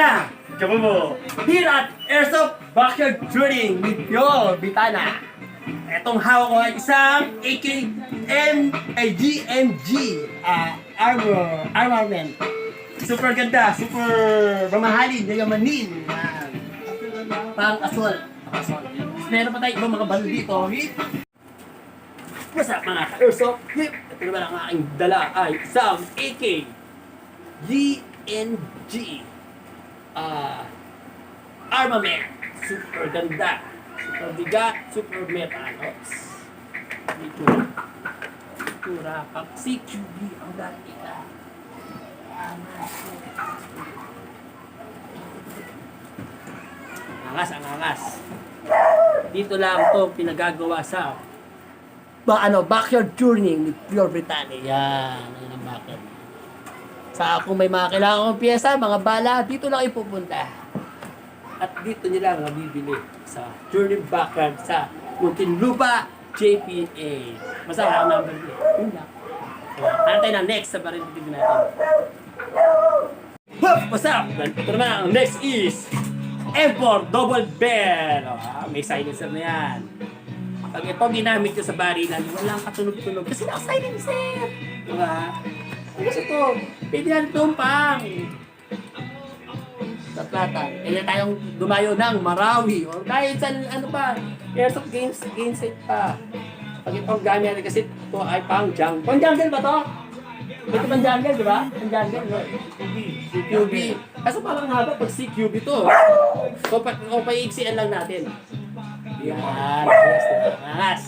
mga kabubo, here at Airsoft Backyard Training with Pure Vitana. Etong hawak ko ay isang GMG armament. Super ganda, super mamahalin, yayamanin. Pang assault. Meron pa tayo ibang mga balo dito. What's up mga ka-Airsoft? Ito naman ang aking dala ay isang GMG armament. Super ganda, super bigat, super metal. Tura pang CQB ang dati ka. Ang angas. Dito lang to pinagagawa sa backyard tuning with Pure Britannia. Yan ang backyard. Sa kung may mga kailangan kong pyesa, mga bala, dito lang ipupunta. At dito nila mabibili sa Journey Backyard sa Muntinlupa, JPA. Basta wala akong number dito. Yun lang. Ano tayo na next sa parinig natin? What's up? Ito naman ang next is M4 Double Bell. May silencer na yan. Pag ito ginamit ko sa barilan, walang katunog-tunog kasi naka-silencer. Diba? Kasi ito, pwede natin tumpang. Sa plata. Pwede tayong dumayo ng Marawi. O dahil sa ano pa, Airsoft Games set pa. Pag itong gamit natin kasi ito ay pang jungle. Pang jungle ba to? Ito pang jungle, di ba? Pang jungle, no? CQB. Kaso parang haba pag CQB to. So, pa-iiksian lang natin. Yan. Yes, angas.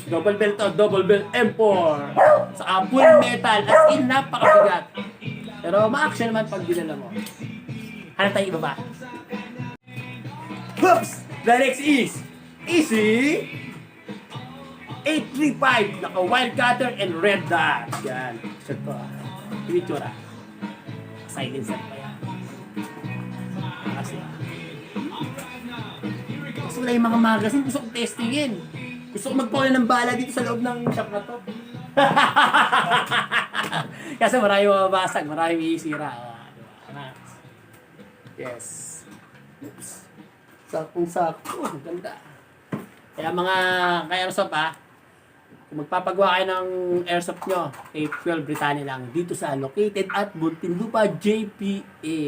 Double bell to, double bell M4. Sa full metal, as in napakabigat. Pero ma-action naman pag dinala mo. Hanap tayo iba ba? Whoops! The next is Easy 835. Naka wildcatter and red dot. Yan. Shot ko. Pinitsura. Silencer pa yan. Kasi wala yung mga magazine. Gusto kong testingin. Gusto ko magpaula ng bala dito sa loob ng shop na to. Kasi marami mababasag, marami isira. Yes. Oops. Sakong-sako. Ganda. Kaya mga ka-airsoft kung magpapagawa kayo ng airsoft nyo, kay Pure Britannia lang, dito sa located at Muntinlupa, JPA.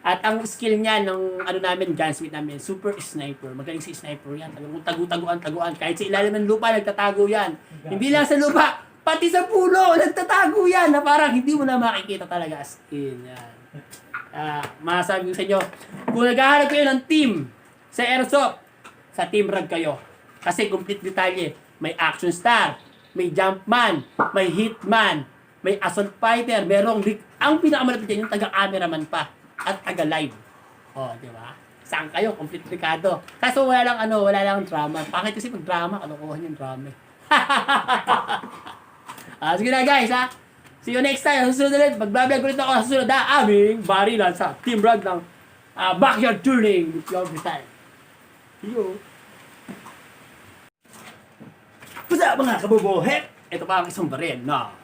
At ang skill niya ng namin, gunsmith namin, super sniper. Magaling si sniper yan. Taguan. Kahit sa ilalim ng lupa, nagtatago yan. Hindi lang sa lupa, pati sa puno, nagtatago yan. Na parang hindi mo na makikita talaga as in. Yan. Masasabi ko sa inyo, kung naghahanap kayo ng team sa airsoft, sa Team Rag kayo. Kasi complete detalye. May action star, may jumpman, may hitman, may assault fighter, merong ang pinakamalapit yan, yung taga-cameraman pa. At taga-live. Di ba? Saan kayo? Komplikado. Kaso wala lang drama. Bakit kasi pag drama, kalokohan yung drama. Sige na guys, See you next time. Susunod ulit. Magbablog ulit ako sa susunod aming barilan sa Team Rag ng Backyard Tuning with Pure Britannia. Yo. Pusa mga kabubuhet. Ito pa ang isang baril na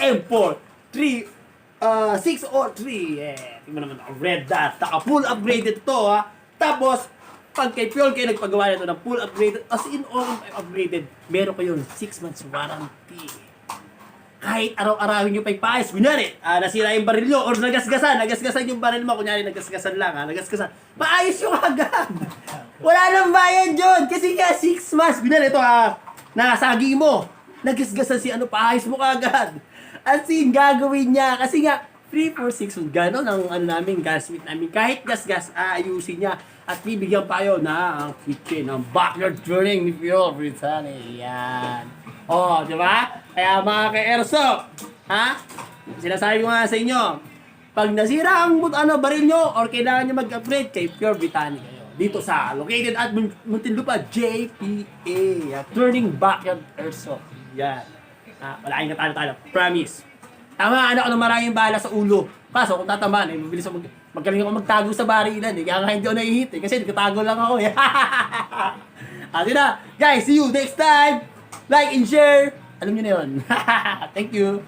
M4 603. Tingnan naman ako, red dot. Full upgraded to Tapos, pag kay Pure kayo nagpagawa nito ng full upgraded, as in all upgraded, meron kayo 6 months warranty. Kahit araw-arawin nyo pa yung paayos, kunyari, nasira yung baril nyo, or nagasgasan yung baril mo, kunyari nagasgasan lang, paayos yung agad. Wala nang bayad yun, kasi nga 6 months, kunyari ito nasagi mo, nagasgasan paayos mo kagad. As in, gagawin niya. Kasi nga, 3, 4, 6, gano'n ang namin, gasmith namin. Kahit gas-gas, aayusin niya. At bibigyan pa kayo na ang kitchen, ang backyard tuning ni Pure Britannia. Yan. Di ba? Kaya mga ka-airsoft, sinasabi ko nga sa inyo, pag nasira ang baril nyo, or kailangan nyo mag-upgrade, kay Pure Britannia kayo. Dito sa located at Muntinlupa, JPA. Turning backyard airsoft. Yan. Wala kayong katalo-talo. Promise. Tama, ako ng maraming bala sa ulo. Kaso, kung tatamaan, mabilis ako magaling ako magtago sa barilan. Kaya nga hindi ako nahihit. Kasi nagkatago lang ako. Ate na. Guys, see you next time. Like and share. Alam nyo na yun. Thank you.